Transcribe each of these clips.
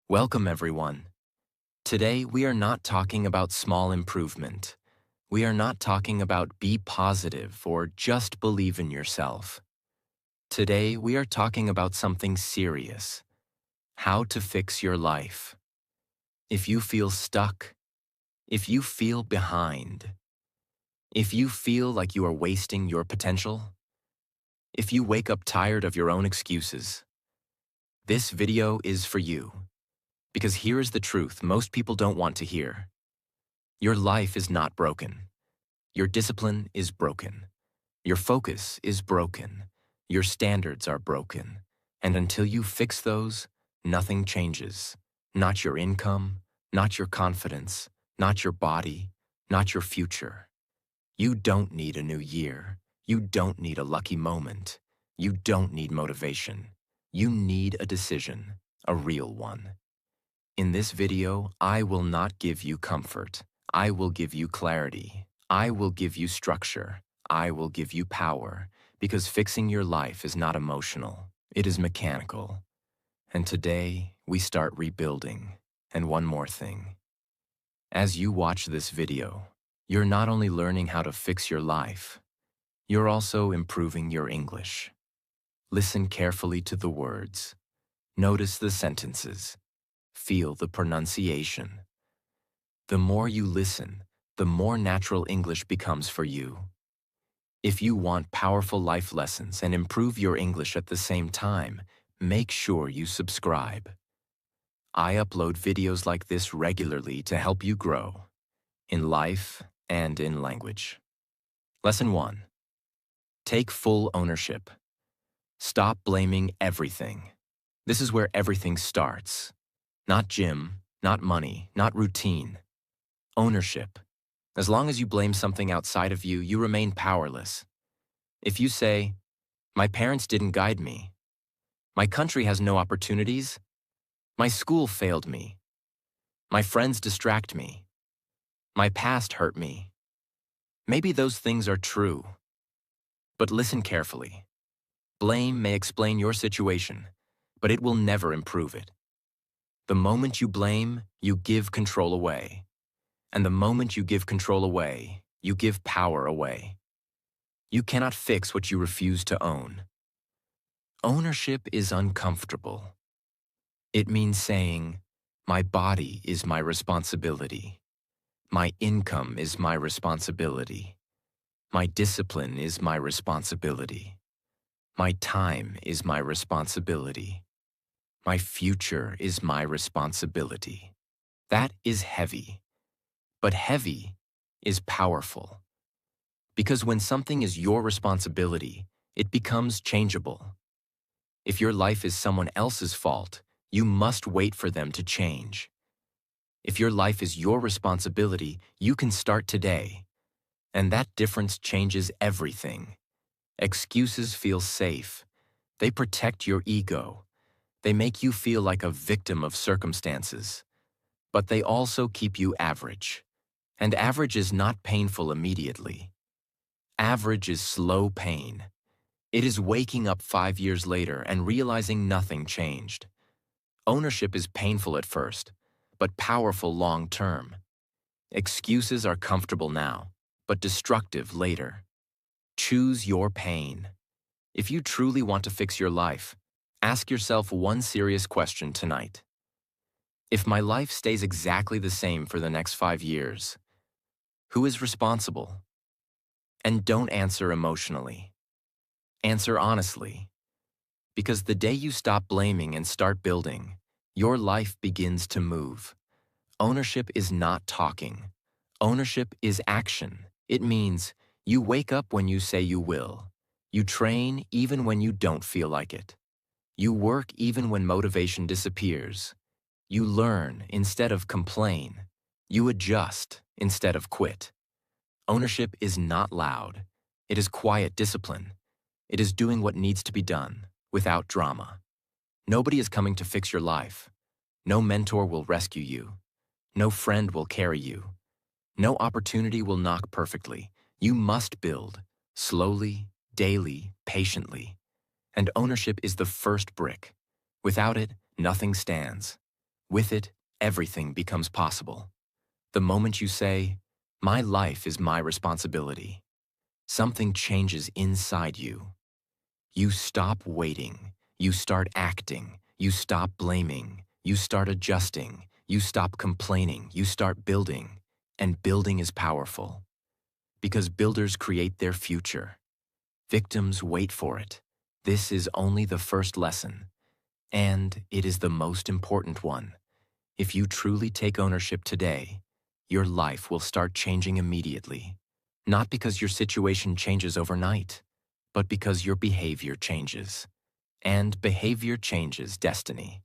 Welcome, everyone. Today, we are not talking about small improvement. We are not talking about be positive or just believe in yourself. Today, we are talking about something serious: how to fix your life. If you feel stuck, if you feel behind, if you feel like you are wasting your potential, if you wake up tired of your own excuses, this video is for you. Because here is the truth most people don't want to hear. Your life is not broken. Your discipline is broken. Your focus is broken. Your standards are broken. And until you fix those, nothing changes. Not your income, not your confidence, not your body, not your future. You don't need a new year. You don't need a lucky moment. You don't need motivation. You need a decision, a real one. In this video, I will not give you comfort. I will give you clarity. I will give you structure. I will give you power, because fixing your life is not emotional. It is mechanical. And today, we start rebuilding. And one more thing. As you watch this video, you're not only learning how to fix your life, you're also improving your English. Listen carefully to the words. Notice the sentences. Feel the pronunciation. The more you listen, the more natural English becomes for you. If you want powerful life lessons and improve your English at the same time, make sure you subscribe. I upload videos like this regularly to help you grow in life and in language. Lesson 1. Take full ownership. Stop blaming everything. This is where everything starts. Not gym, not money, not routine. Ownership. As long as you blame something outside of you, you remain powerless. If you say, "My parents didn't guide me," "My country has no opportunities," "My school failed me," "My friends distract me," "My past hurt me," maybe those things are true. But listen carefully. Blame may explain your situation, but it will never improve it. The moment you blame, you give control away. And the moment you give control away, you give power away. You cannot fix what you refuse to own. Ownership is uncomfortable. It means saying, "My body is my responsibility. My income is my responsibility. My discipline is my responsibility. My time is my responsibility. My future is my responsibility." That is heavy. But heavy is powerful. Because when something is your responsibility, it becomes changeable. If your life is someone else's fault, you must wait for them to change. If your life is your responsibility, you can start today. And that difference changes everything. Excuses feel safe. They protect your ego. They make you feel like a victim of circumstances. But they also keep you average. And average is not painful immediately. Average is slow pain. It is waking up 5 years later and realizing nothing changed. Ownership is painful at first, but powerful long term. Excuses are comfortable now, but destructive later. Choose your pain. If you truly want to fix your life, ask yourself one serious question tonight. If my life stays exactly the same for the next 5 years, who is responsible? And don't answer emotionally. Answer honestly. Because the day you stop blaming and start building, your life begins to move. Ownership is not talking. Ownership is action. It means you wake up when you say you will. You train even when you don't feel like it. You work even when motivation disappears. You learn instead of complain. You adjust instead of quit. Ownership is not loud. It is quiet discipline. It is doing what needs to be done, without drama. Nobody is coming to fix your life. No mentor will rescue you. No friend will carry you. No opportunity will knock perfectly. You must build, slowly, daily, patiently. And ownership is the first brick. Without it, nothing stands. With it, everything becomes possible. The moment you say, "My life is my responsibility," something changes inside you. You stop waiting. You start acting. You stop blaming. You start adjusting. You stop complaining. You start building. And building is powerful. Because builders create their future. Victims wait for it. This is only the first lesson. And it is the most important one. If you truly take ownership today, your life will start changing immediately. Not because your situation changes overnight, but because your behavior changes. And behavior changes destiny.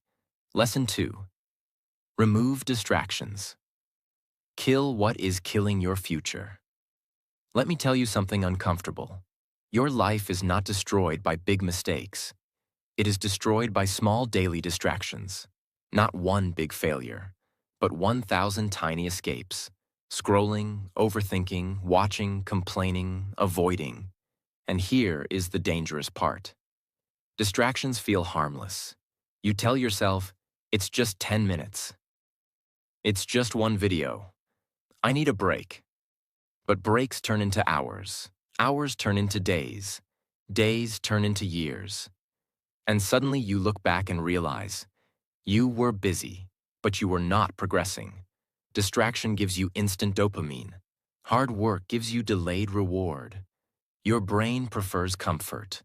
Lesson 2. Remove distractions. Kill what is killing your future. Let me tell you something uncomfortable. Your life is not destroyed by big mistakes. It is destroyed by small daily distractions. Not one big failure, but 1,000 tiny escapes. Scrolling, overthinking, watching, complaining, avoiding. And here is the dangerous part. Distractions feel harmless. You tell yourself, it's just 10 minutes. It's just one video. I need a break. But breaks turn into hours. Hours turn into days. Days turn into years. And suddenly you look back and realize, you were busy, but you were not progressing. Distraction gives you instant dopamine. Hard work gives you delayed reward. Your brain prefers comfort.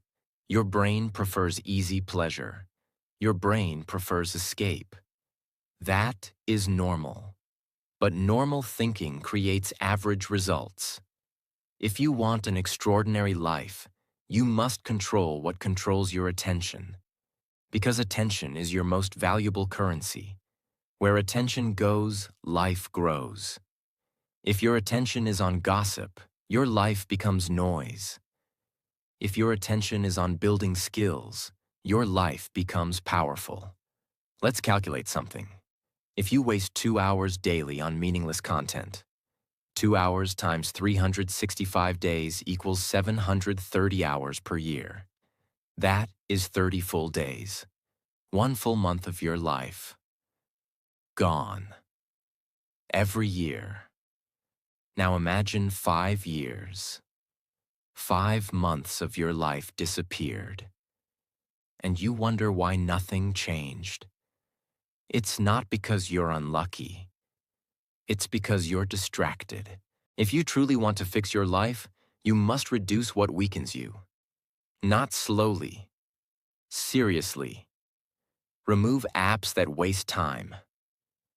Your brain prefers easy pleasure. Your brain prefers escape. That is normal. But normal thinking creates average results. If you want an extraordinary life, you must control what controls your attention. Because attention is your most valuable currency. Where attention goes, life grows. If your attention is on gossip, your life becomes noise. If your attention is on building skills, your life becomes powerful. Let's calculate something. If you waste 2 hours daily on meaningless content, 2 hours times 365 days equals 730 hours per year. That is 30 full days. 1 full month of your life. Gone. Every year. Now imagine 5 years. 5 months of your life disappeared. And you wonder why nothing changed. It's not because you're unlucky. It's because you're distracted. If you truly want to fix your life, you must reduce what weakens you. Not slowly. Seriously. Remove apps that waste time.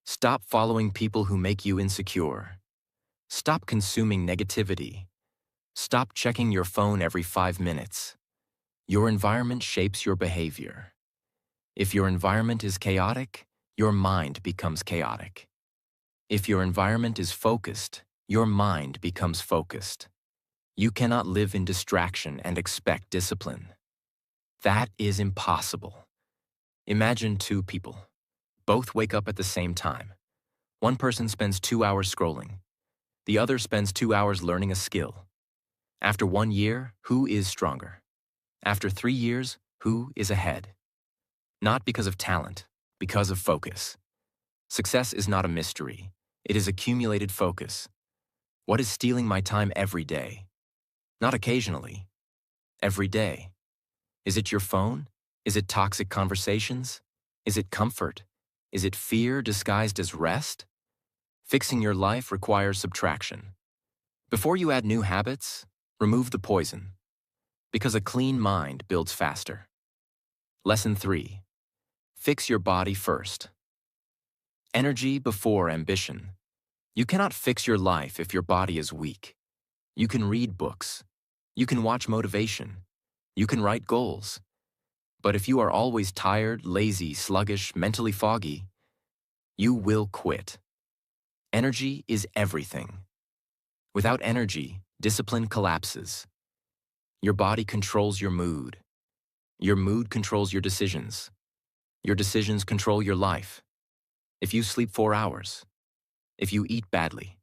Stop following people who make you insecure. Stop consuming negativity. Stop checking your phone every 5 minutes. Your environment shapes your behavior. If your environment is chaotic, your mind becomes chaotic. If your environment is focused, your mind becomes focused. You cannot live in distraction and expect discipline. That is impossible. Imagine 2 people. Both wake up at the same time. One person spends 2 hours scrolling. The other spends 2 hours learning a skill. After 1 year, who is stronger? After 3 years, who is ahead? Not because of talent, because of focus. Success is not a mystery. It is accumulated focus. What is stealing my time every day? Not occasionally. Every day. Is it your phone? Is it toxic conversations? Is it comfort? Is it fear disguised as rest? Fixing your life requires subtraction. Before you add new habits, remove the poison. Because a clean mind builds faster. Lesson 3. Fix your body first. Energy before ambition. You cannot fix your life if your body is weak. You can read books. You can watch motivation. You can write goals. But if you are always tired, lazy, sluggish, mentally foggy, you will quit. Energy is everything. Without energy, discipline collapses. Your body controls your mood. Your mood controls your decisions. Your decisions control your life. If you sleep 4 hours, if you eat badly,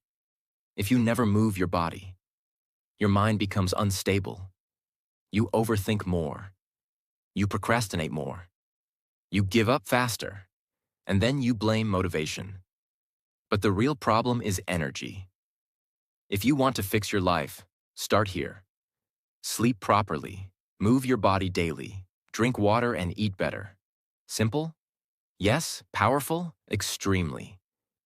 if you never move your body, your mind becomes unstable. You overthink more. You procrastinate more. You give up faster. And then you blame motivation. But the real problem is energy. If you want to fix your life, start here. Sleep properly, move your body daily, drink water and eat better. Simple? Yes. Powerful? Extremely.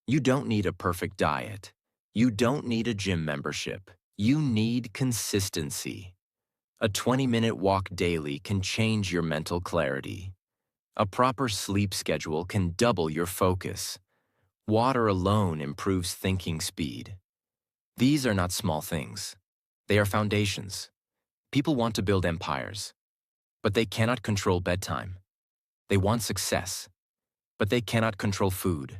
You don't need a perfect diet. You don't need a gym membership. You need consistency. A 20-minute walk daily can change your mental clarity. A proper sleep schedule can double your focus. Water alone improves thinking speed. These are not small things. They are foundations. People want to build empires, but they cannot control bedtime. They want success, but they cannot control food.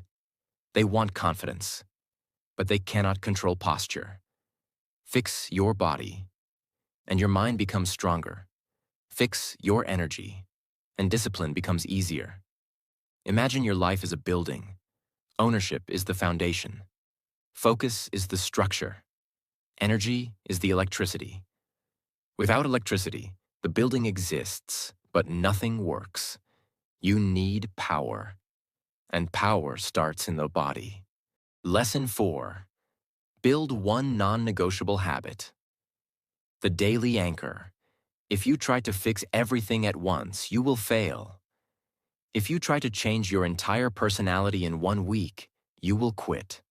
They want confidence, but they cannot control posture. Fix your body, and your mind becomes stronger. Fix your energy, and discipline becomes easier. Imagine your life as a building. Ownership is the foundation. Focus is the structure. Energy is the electricity. Without electricity, the building exists, but nothing works. You need power, and power starts in the body. Lesson 4. Build one non-negotiable habit. The daily anchor. If you try to fix everything at once, you will fail. If you try to change your entire personality in 1 week, you will quit.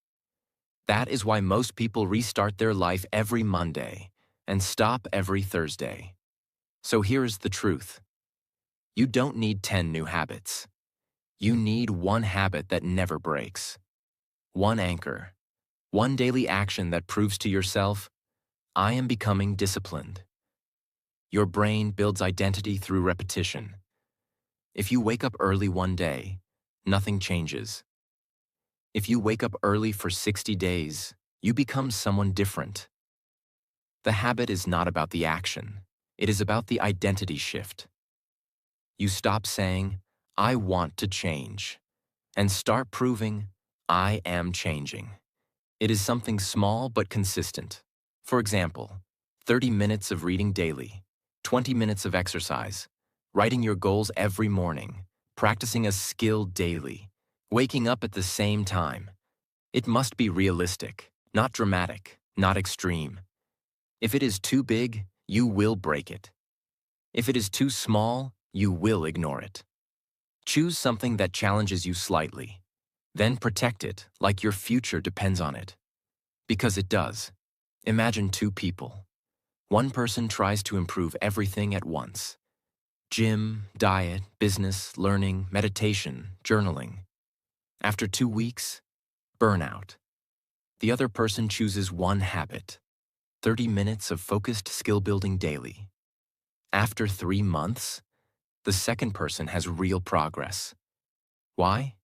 That is why most people restart their life every Monday and stop every Thursday. So here is the truth. You don't need 10 new habits. You need one habit that never breaks. One anchor. One daily action that proves to yourself, I am becoming disciplined. Your brain builds identity through repetition. If you wake up early one day, nothing changes. If you wake up early for 60 days, you become someone different. The habit is not about the action. It is about the identity shift. You stop saying, I want to change, and start proving, I am changing. It is something small but consistent. For example, 30 minutes of reading daily, 20 minutes of exercise, writing your goals every morning, practicing a skill daily, waking up at the same time. It must be realistic, not dramatic, not extreme. If it is too big, you will break it. If it is too small, you will ignore it. Choose something that challenges you slightly. Then protect it like your future depends on it. Because it does. Imagine 2 people. One person tries to improve everything at once. Gym, diet, business, learning, meditation, journaling. After 2 weeks, burnout. The other person chooses one habit, 30 minutes of focused skill building daily. After 3 months, the second person has real progress. Why?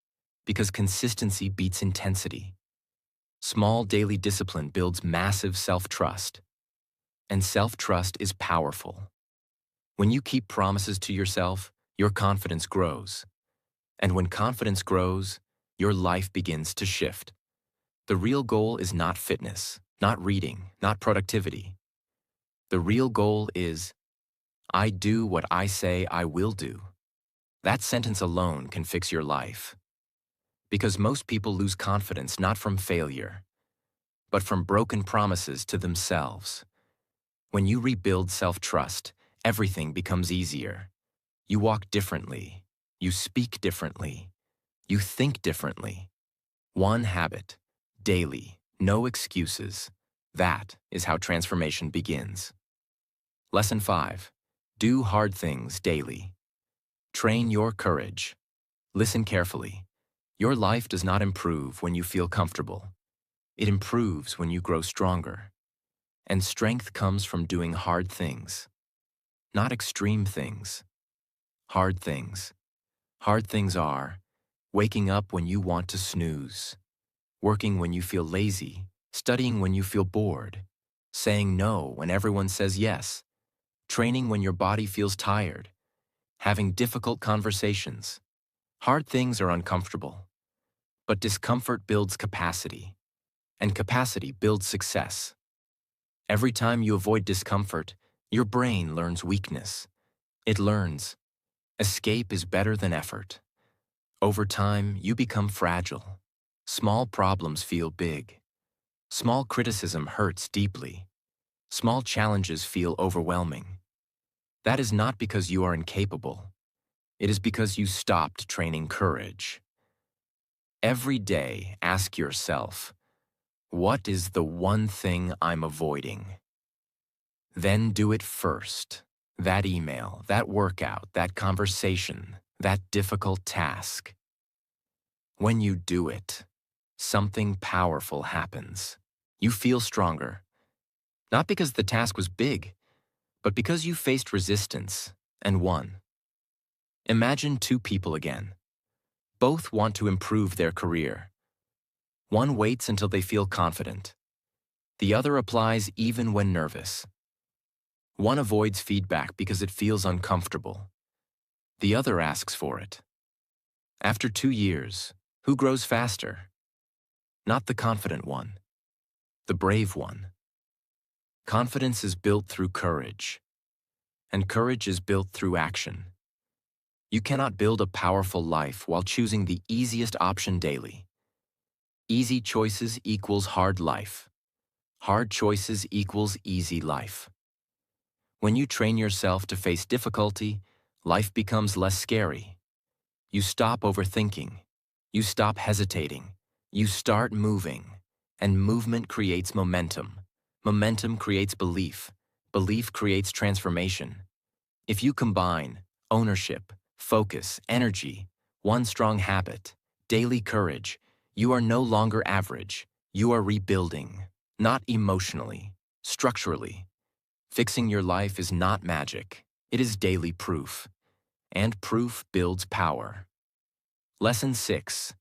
Because consistency beats intensity. Small daily discipline builds massive self-trust. And self-trust is powerful. When you keep promises to yourself, your confidence grows. And when confidence grows, your life begins to shift. The real goal is not fitness, not reading, not productivity. The real goal is, I do what I say I will do. That sentence alone can fix your life. Because most people lose confidence not from failure, but from broken promises to themselves. When you rebuild self-trust, everything becomes easier. You walk differently. You speak differently. You think differently. One habit, daily, no excuses. That is how transformation begins. Lesson 5. Do hard things daily. Train your courage. Listen carefully. Your life does not improve when you feel comfortable. It improves when you grow stronger. And strength comes from doing hard things. Not extreme things. Hard things. Hard things are waking up when you want to snooze, working when you feel lazy, studying when you feel bored, saying no when everyone says yes, training when your body feels tired, having difficult conversations. Hard things are uncomfortable, but discomfort builds capacity, and capacity builds success. Every time you avoid discomfort, your brain learns weakness. It learns, escape is better than effort. Over time, you become fragile. Small problems feel big. Small criticism hurts deeply. Small challenges feel overwhelming. That is not because you are incapable. It is because you stopped training courage. Every day, ask yourself, what is the one thing I'm avoiding? Then do it first. That email, that workout, that conversation, that difficult task. When you do it, something powerful happens. You feel stronger. Not because the task was big, but because you faced resistance and won. Imagine two people again. Both want to improve their career. One waits until they feel confident. The other applies even when nervous. One avoids feedback because it feels uncomfortable. The other asks for it. After 2 years, who grows faster? Not the confident one, the brave one. Confidence is built through courage, and courage is built through action. You cannot build a powerful life while choosing the easiest option daily. Easy choices equals hard life. Hard choices equals easy life. When you train yourself to face difficulty, life becomes less scary. You stop overthinking. You stop hesitating. You start moving. And movement creates momentum. Momentum creates belief. Belief creates transformation. If you combine ownership, focus, energy, one strong habit, daily courage, you are no longer average. You are rebuilding, not emotionally, structurally. Fixing your life is not magic. It is daily proof. And proof builds power. Lesson 6.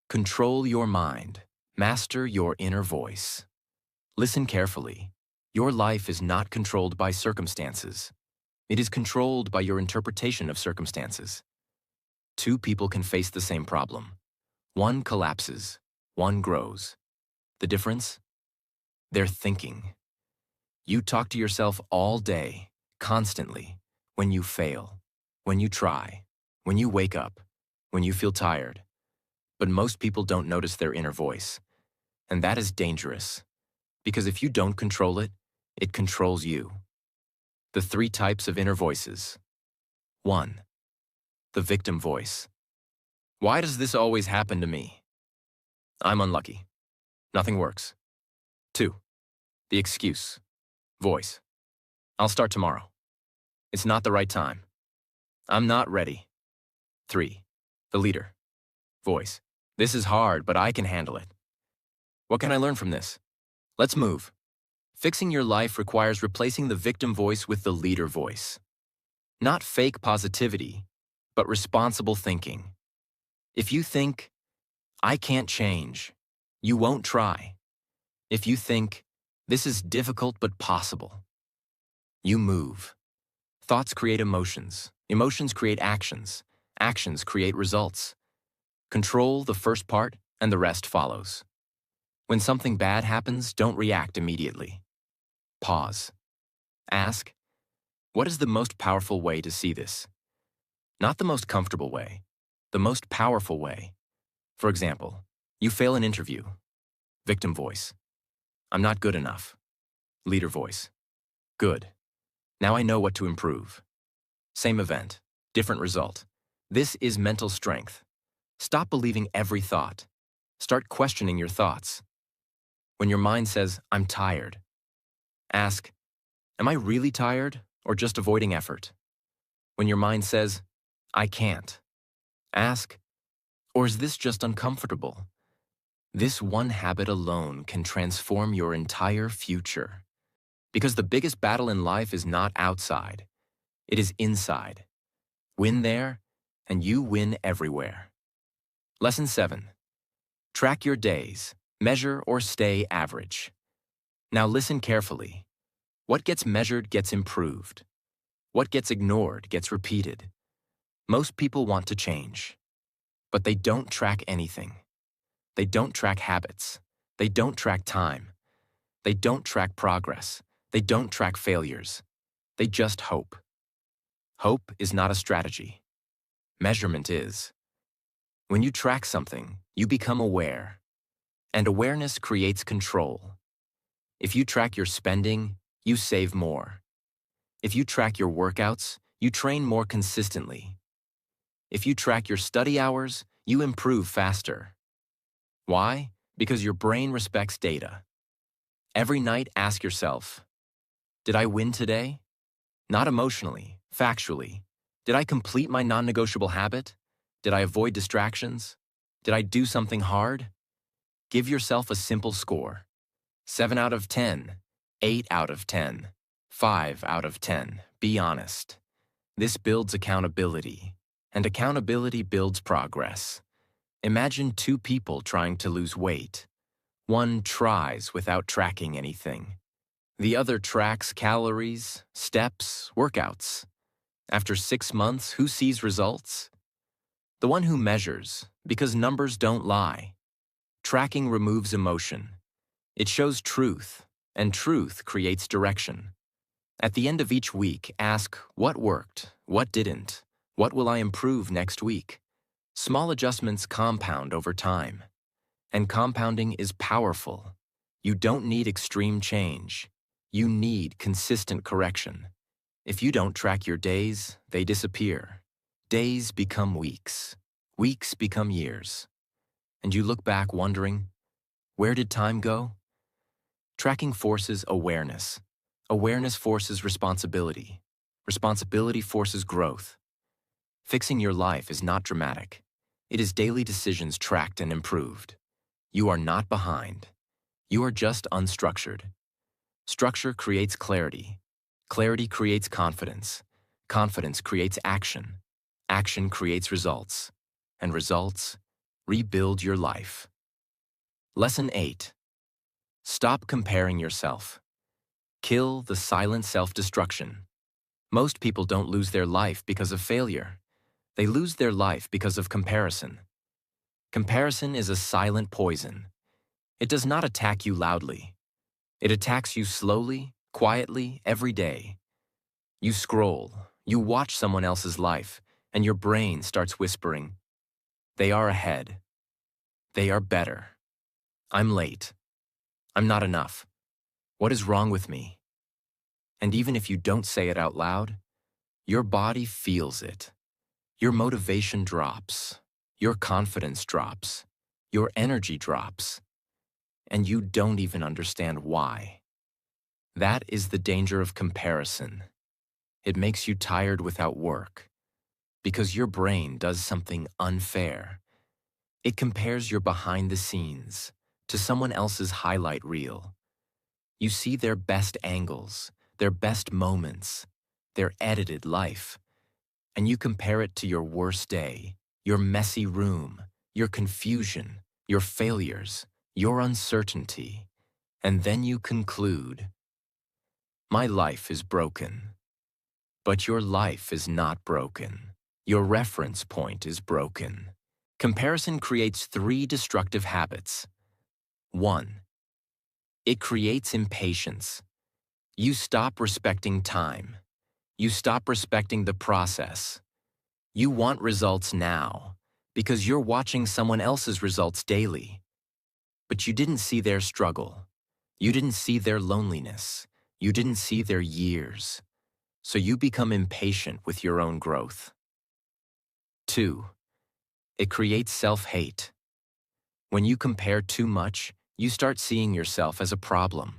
Control your mind. Master your inner voice. Listen carefully. Your life is not controlled by circumstances. It is controlled by your interpretation of circumstances. Two people can face the same problem. One collapses, one grows. The difference? Their thinking. You talk to yourself all day, constantly, when you fail, when you try, when you wake up, when you feel tired. But most people don't notice their inner voice. And that is dangerous, because if you don't control it, it controls you. The 3 types of inner voices. 1. The victim voice. Why does this always happen to me? I'm unlucky. Nothing works. 2. The excuse voice. I'll start tomorrow. It's not the right time. I'm not ready. 3. The leader voice. This is hard, but I can handle it. What can I learn from this? Let's move. Fixing your life requires replacing the victim voice with the leader voice. Not fake positivity, but responsible thinking. If you think, I can't change, you won't try. If you think, this is difficult but possible, you move. Thoughts create emotions. Emotions create actions. Actions create results. Control the first part, and the rest follows. When something bad happens, don't react immediately. Pause. Ask, what is the most powerful way to see this? Not the most comfortable way, the most powerful way. For example, you fail an interview. Victim voice. I'm not good enough. Leader voice. Good. Now I know what to improve. Same event, different result. This is mental strength. Stop believing every thought. Start questioning your thoughts. When your mind says, I'm tired, ask, am I really tired or just avoiding effort? When your mind says, I can't, ask, or is this just uncomfortable? This one habit alone can transform your entire future. Because the biggest battle in life is not outside, it is inside. Win there, and you win everywhere. Lesson 7. Track your days. Measure or stay average. Now listen carefully. What gets measured gets improved. What gets ignored gets repeated. Most people want to change, but they don't track anything. They don't track habits. They don't track time. They don't track progress. They don't track failures. They just hope. Hope is not a strategy. Measurement is. When you track something, you become aware, and awareness creates control. If you track your spending, you save more. If you track your workouts, you train more consistently. If you track your study hours, you improve faster. Why? Because your brain respects data. Every night, ask yourself, did I win today? Not emotionally, factually. Did I complete my non-negotiable habit? Did I avoid distractions? Did I do something hard? Give yourself a simple score. 7 out of 10, 8 out of 10, 5 out of 10. Be honest. This builds accountability, and accountability builds progress. Imagine two people trying to lose weight. One tries without tracking anything. The other tracks calories, steps, workouts. After 6 months, who sees results? The one who measures, because numbers don't lie. Tracking removes emotion. It shows truth, and truth creates direction. At the end of each week, ask what worked, what didn't, what will I improve next week? Small adjustments compound over time. And compounding is powerful. You don't need extreme change. You need consistent correction. If you don't track your days, they disappear. Days become weeks. Weeks become years. And you look back wondering, where did time go? Tracking forces awareness. Awareness forces responsibility. Responsibility forces growth. Fixing your life is not dramatic. It is daily decisions tracked and improved. You are not behind. You are just unstructured. Structure creates clarity. Clarity creates confidence. Confidence creates action. Action creates results. And results rebuild your life. Lesson 8. Stop comparing yourself. Kill the silent self-destruction. Most people don't lose their life because of failure. They lose their life because of comparison. Comparison is a silent poison. It does not attack you loudly. It attacks you slowly, quietly, every day. You scroll, you watch someone else's life, and your brain starts whispering, they are ahead. They are better. I'm late. I'm not enough. What is wrong with me? And even if you don't say it out loud, your body feels it. Your motivation drops. Your confidence drops. Your energy drops. And you don't even understand why. That is the danger of comparison. It makes you tired without work, because your brain does something unfair. It compares your behind the scenes to someone else's highlight reel. You see their best angles, their best moments, their edited life, and you compare it to your worst day, your messy room, your confusion, your failures, your uncertainty, and then you conclude, my life is broken. But your life is not broken. Your reference point is broken. Comparison creates 3 destructive habits. 1. It creates impatience. You stop respecting time. You stop respecting the process. You want results now because you're watching someone else's results daily. But you didn't see their struggle. You didn't see their loneliness. You didn't see their years. So you become impatient with your own growth. 2. It creates self-hate. When you compare too much, you start seeing yourself as a problem.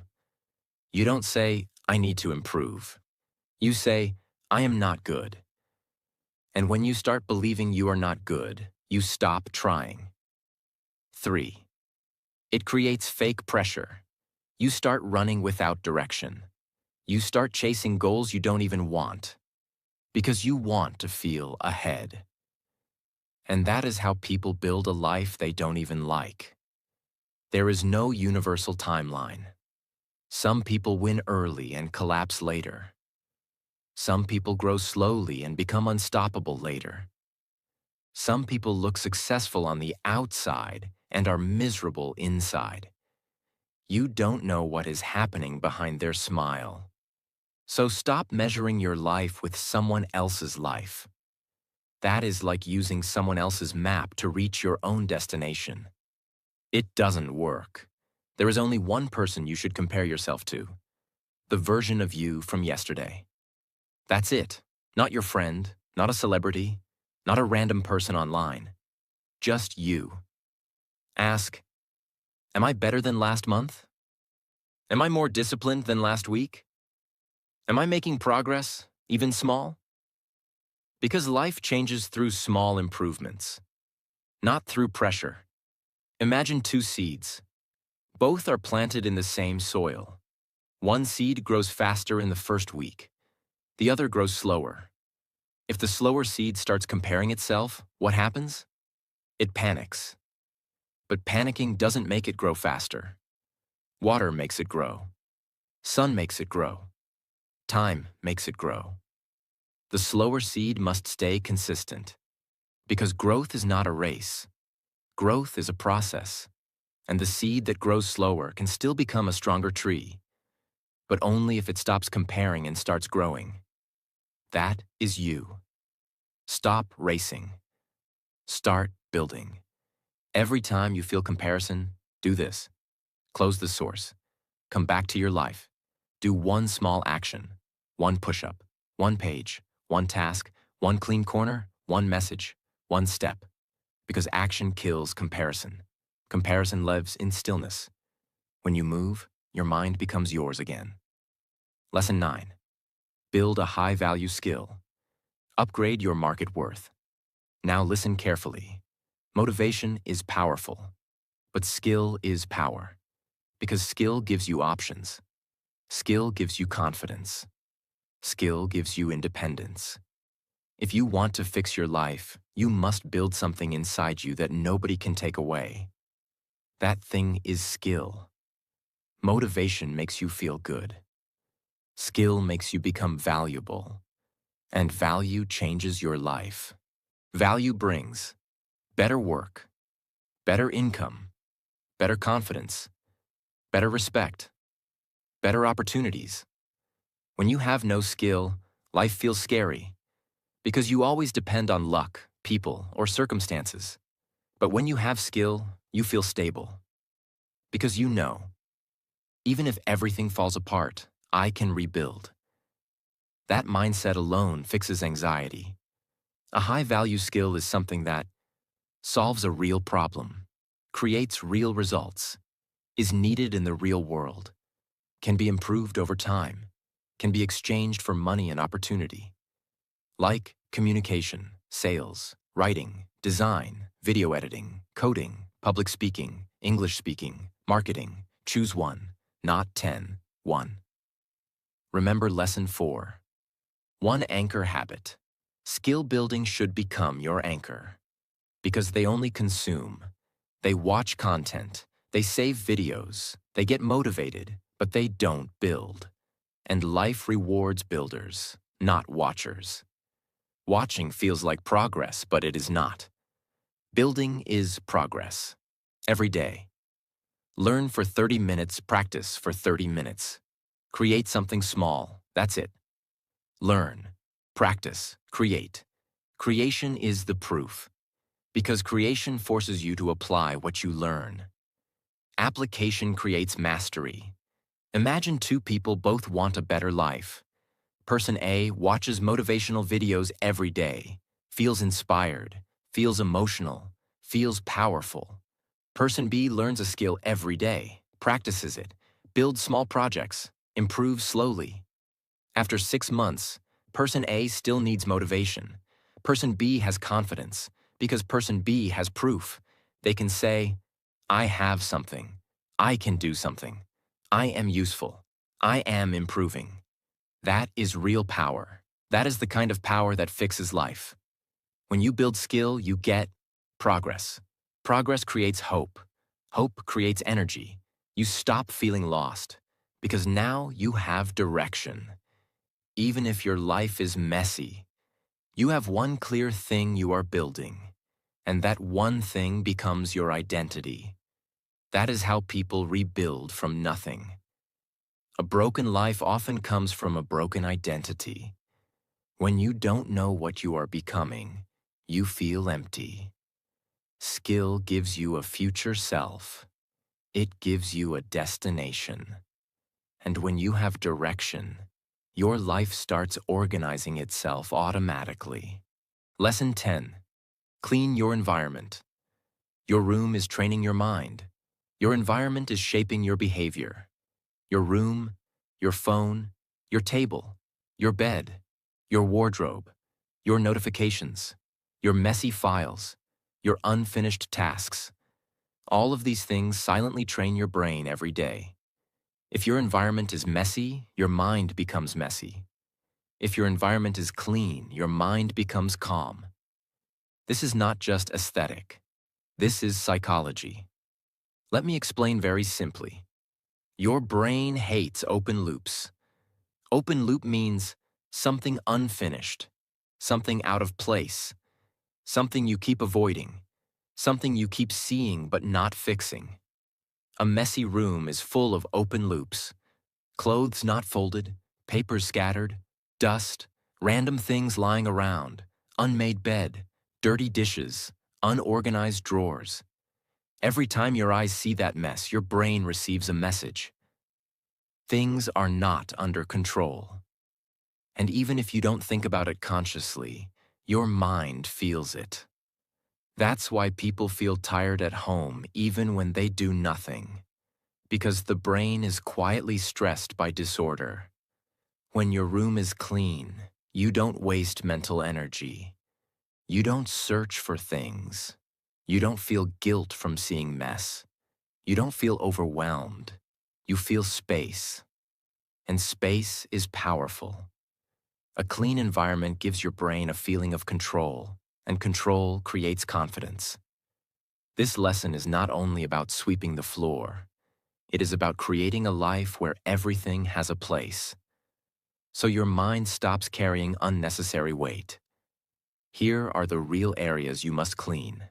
You don't say, I need to improve. You say, I am not good. And when you start believing you are not good, you stop trying. 3. It creates fake pressure. You start running without direction. You start chasing goals you don't even want, because you want to feel ahead. And that is how people build a life they don't even like. There is no universal timeline. Some people win early and collapse later. Some people grow slowly and become unstoppable later. Some people look successful on the outside and are miserable inside. You don't know what is happening behind their smile. So stop measuring your life with someone else's life. That is like using someone else's map to reach your own destination. It doesn't work. There is only one person you should compare yourself to: the version of you from yesterday. That's it. Not your friend, not a celebrity, not a random person online. Just you. Ask, am I better than last month? Am I more disciplined than last week? Am I making progress, even small? Because life changes through small improvements, not through pressure. Imagine two seeds. Both are planted in the same soil. One seed grows faster in the first week. The other grows slower. If the slower seed starts comparing itself, what happens? It panics. But panicking doesn't make it grow faster. Water makes it grow. Sun makes it grow. Time makes it grow. The slower seed must stay consistent, because growth is not a race. Growth is a process, and the seed that grows slower can still become a stronger tree, but only if it stops comparing and starts growing. That is you. Stop racing. Start building. Every time you feel comparison, do this. Close the source. Come back to your life. Do one small action, one push-up, one page, one task, one clean corner, one message, one step. Because action kills comparison. Comparison lives in stillness. When you move, your mind becomes yours again. Lesson 9. Build a high-value skill. Upgrade your market worth. Now listen carefully. Motivation is powerful, but skill is power. Because skill gives you options. Skill gives you confidence. Skill gives you independence. If you want to fix your life, you must build something inside you that nobody can take away. That thing is skill. Motivation makes you feel good. Skill makes you become valuable. And value changes your life. Value brings better work, better income, better confidence, better respect, better opportunities. When you have no skill, life feels scary, because you always depend on luck, people, or circumstances. But when you have skill, you feel stable. Because you know, even if everything falls apart, I can rebuild. That mindset alone fixes anxiety. A high-value skill is something that solves a real problem, creates real results, is needed in the real world, can be improved over time, can be exchanged for money and opportunity. Like communication, sales, writing, design, video editing, coding, public speaking, English speaking, marketing. Choose one, not 10. One. Remember lesson 4. One anchor habit. Skill building should become your anchor. Because they only consume. They watch content. They save videos. They get motivated, but they don't build. And life rewards builders, not watchers. Watching feels like progress, but it is not. Building is progress. Every day. Learn for 30 minutes, practice for 30 minutes. Create something small, that's it. Learn, practice, create. Creation is the proof. Because creation forces you to apply what you learn. Application creates mastery. Imagine two people both want a better life. Person A watches motivational videos every day, feels inspired, feels emotional, feels powerful. Person B learns a skill every day, practices it, builds small projects, improves slowly. After 6 months, Person A still needs motivation. Person B has confidence, because Person B has proof. They can say, I have something. I can do something. I am useful. I am improving. That is real power. That is the kind of power that fixes life. When you build skill, you get progress. Progress creates hope. Hope creates energy. You stop feeling lost, because now you have direction. Even if your life is messy, you have one clear thing you are building, and that one thing becomes your identity. That is how people rebuild from nothing. A broken life often comes from a broken identity. When you don't know what you are becoming, you feel empty. Skill gives you a future self. It gives you a destination. And when you have direction, your life starts organizing itself automatically. Lesson 10. Clean your environment. Your room is training your mind. Your environment is shaping your behavior. Your room, your phone, your table, your bed, your wardrobe, your notifications, your messy files, your unfinished tasks. All of these things silently train your brain every day. If your environment is messy, your mind becomes messy. If your environment is clean, your mind becomes calm. This is not just aesthetic. This is psychology. Let me explain very simply. Your brain hates open loops. Open loop means something unfinished, something out of place, something you keep avoiding, something you keep seeing but not fixing. A messy room is full of open loops. Clothes not folded, papers scattered, dust, random things lying around, unmade bed, dirty dishes, unorganized drawers. Every time your eyes see that mess, your brain receives a message. Things are not under control. And even if you don't think about it consciously, your mind feels it. That's why people feel tired at home even when they do nothing. Because the brain is quietly stressed by disorder. When your room is clean, you don't waste mental energy. You don't search for things. You don't feel guilt from seeing mess. You don't feel overwhelmed. You feel space. And space is powerful. A clean environment gives your brain a feeling of control, and control creates confidence. This lesson is not only about sweeping the floor. It is about creating a life where everything has a place. So your mind stops carrying unnecessary weight. Here are the real areas you must clean.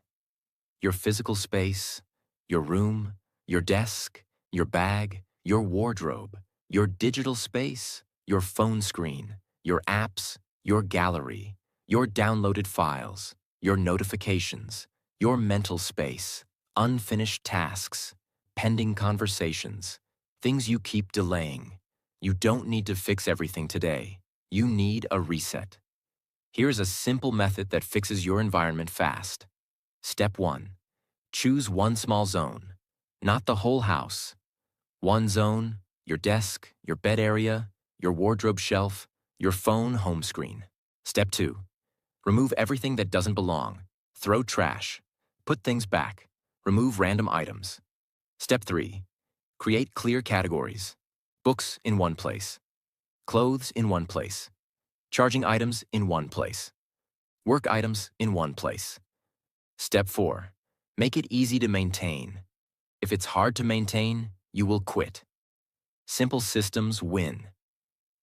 Your physical space, your room, your desk, your bag, your wardrobe, your digital space, your phone screen, your apps, your gallery, your downloaded files, your notifications, your mental space, unfinished tasks, pending conversations, things you keep delaying. You don't need to fix everything today. You need a reset. Here's a simple method that fixes your environment fast. Step 1. Choose one small zone, not the whole house. One zone, your desk, your bed area, your wardrobe shelf, your phone home screen. Step 2. Remove everything that doesn't belong. Throw trash. Put things back. Remove random items. Step 3. Create clear categories. Books in one place. Clothes in one place. Charging items in one place. Work items in one place. Step 4. Make it easy to maintain. If it's hard to maintain, you will quit. Simple systems win.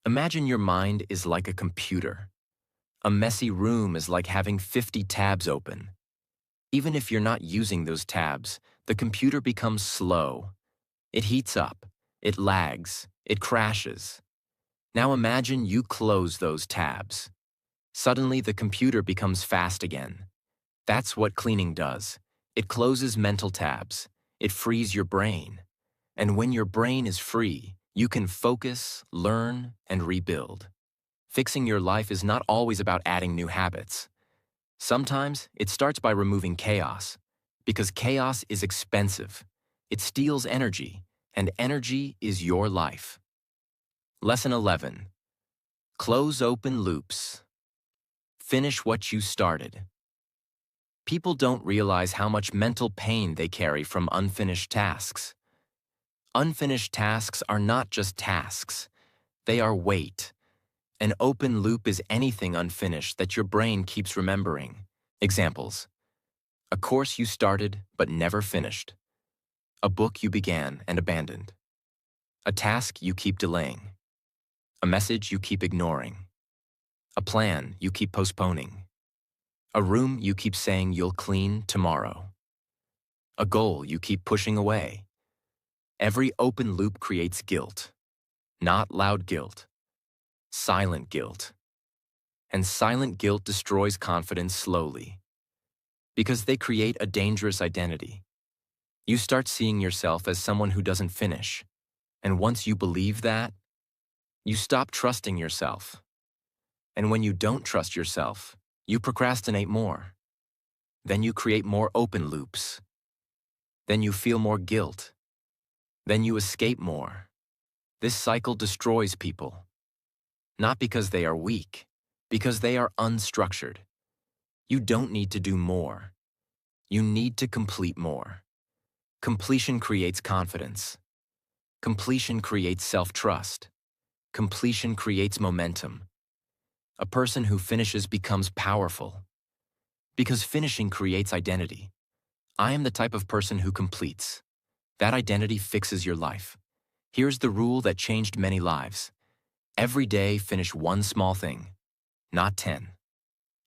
Imagine your mind is like a computer. A messy room is like having 50 tabs open. Even if you're not using those tabs, the computer becomes slow. It heats up, it lags, it crashes. Now imagine you close those tabs. Suddenly the computer becomes fast again. That's what cleaning does. It closes mental tabs. It frees your brain. And when your brain is free, you can focus, learn, and rebuild. Fixing your life is not always about adding new habits. Sometimes it starts by removing chaos, because chaos is expensive. It steals energy, and energy is your life. Lesson 11. Close open loops. Finish what you started. People don't realize how much mental pain they carry from unfinished tasks. Unfinished tasks are not just tasks. They are weight. An open loop is anything unfinished that your brain keeps remembering. Examples: a course you started but never finished. A book you began and abandoned. A task you keep delaying. A message you keep ignoring. A plan you keep postponing. A room you keep saying you'll clean tomorrow. A goal you keep pushing away. Every open loop creates guilt. Not loud guilt. Silent guilt. And silent guilt destroys confidence slowly. Because they create a dangerous identity. You start seeing yourself as someone who doesn't finish. And once you believe that, you stop trusting yourself. And when you don't trust yourself, you procrastinate more. Then you create more open loops. Then you feel more guilt. Then you escape more. This cycle destroys people. Not because they are weak, because they are unstructured. You don't need to do more. You need to complete more. Completion creates confidence. Completion creates self-trust. Completion creates momentum. A person who finishes becomes powerful. Because finishing creates identity. I am the type of person who completes. That identity fixes your life. Here's the rule that changed many lives. Every day, finish one small thing, not 10.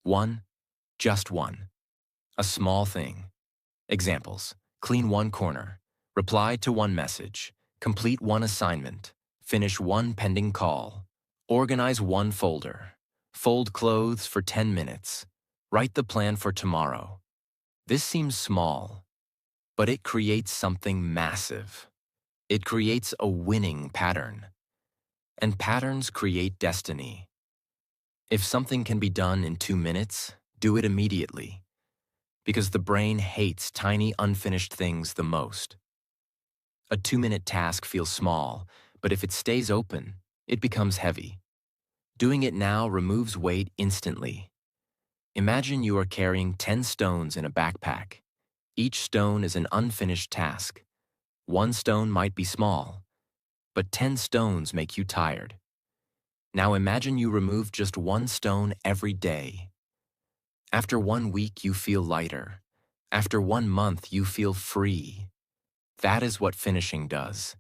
One, just one. A small thing. Examples: clean one corner, reply to one message, complete one assignment, finish one pending call, organize one folder, fold clothes for 10 minutes, write the plan for tomorrow. This seems small, but it creates something massive. It creates a winning pattern. And patterns create destiny. If something can be done in 2 minutes, do it immediately. Because the brain hates tiny, unfinished things the most. A 2-minute task feels small, but if it stays open, it becomes heavy. Doing it now removes weight instantly. Imagine you are carrying 10 stones in a backpack. Each stone is an unfinished task. One stone might be small, but 10 stones make you tired. Now imagine you remove just one stone every day. After 1 week, you feel lighter. After 1 month, you feel free. That is what finishing does.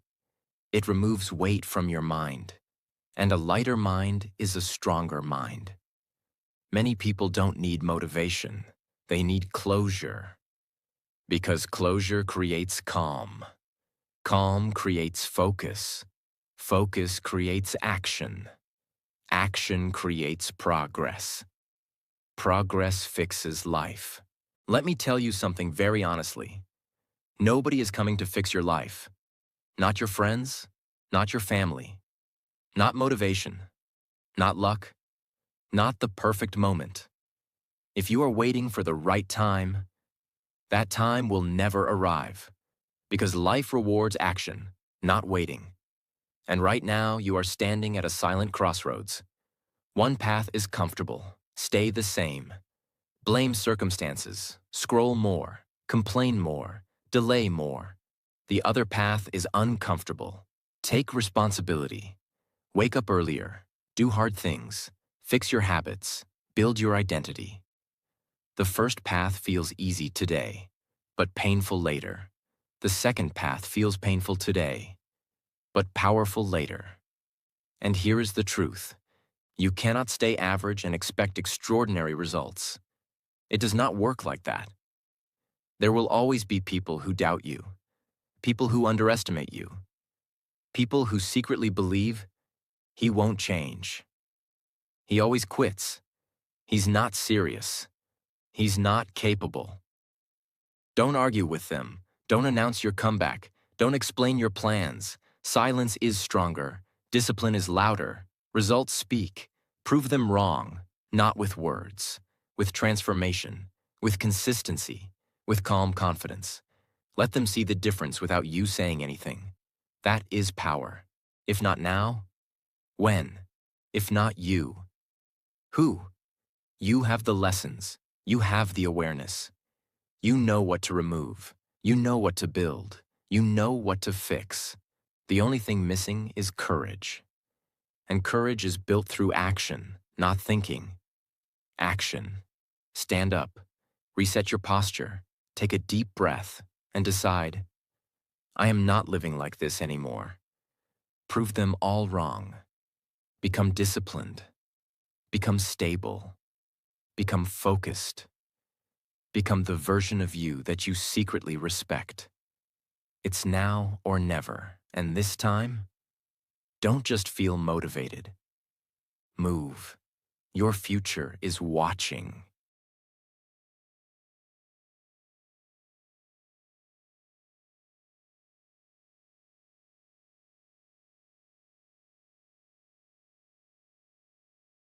It removes weight from your mind. And a lighter mind is a stronger mind. Many people don't need motivation. They need closure. Because closure creates calm. Calm creates focus. Focus creates action. Action creates progress. Progress fixes life. Let me tell you something very honestly. Nobody is coming to fix your life. Not your friends, not your family, not motivation, not luck, not the perfect moment. If you are waiting for the right time, that time will never arrive. Because life rewards action, not waiting. And right now, you are standing at a silent crossroads. One path is comfortable. Stay the same. Blame circumstances. Scroll more. Complain more. Delay more. The other path is uncomfortable. Take responsibility. Wake up earlier. Do hard things. Fix your habits. Build your identity. The first path feels easy today, but painful later. The second path feels painful today, but powerful later. And here is the truth. You cannot stay average and expect extraordinary results. It does not work like that. There will always be people who doubt you, people who underestimate you, people who secretly believe he won't change. He always quits. He's not serious. He's not capable. Don't argue with them. Don't announce your comeback. Don't explain your plans. Silence is stronger. Discipline is louder. Results speak. Prove them wrong, not with words, with transformation, with consistency, with calm confidence. Let them see the difference without you saying anything. That is power. If not now, when? If not you, who? You have the lessons. You have the awareness. You know what to remove. You know what to build. You know what to fix. The only thing missing is courage. And courage is built through action, not thinking. Action. Stand up. Reset your posture. Take a deep breath and decide, I am not living like this anymore. Prove them all wrong. Become disciplined. Become stable. Become focused. Become the version of you that you secretly respect. It's now or never, and this time, don't just feel motivated. Move. Your future is watching.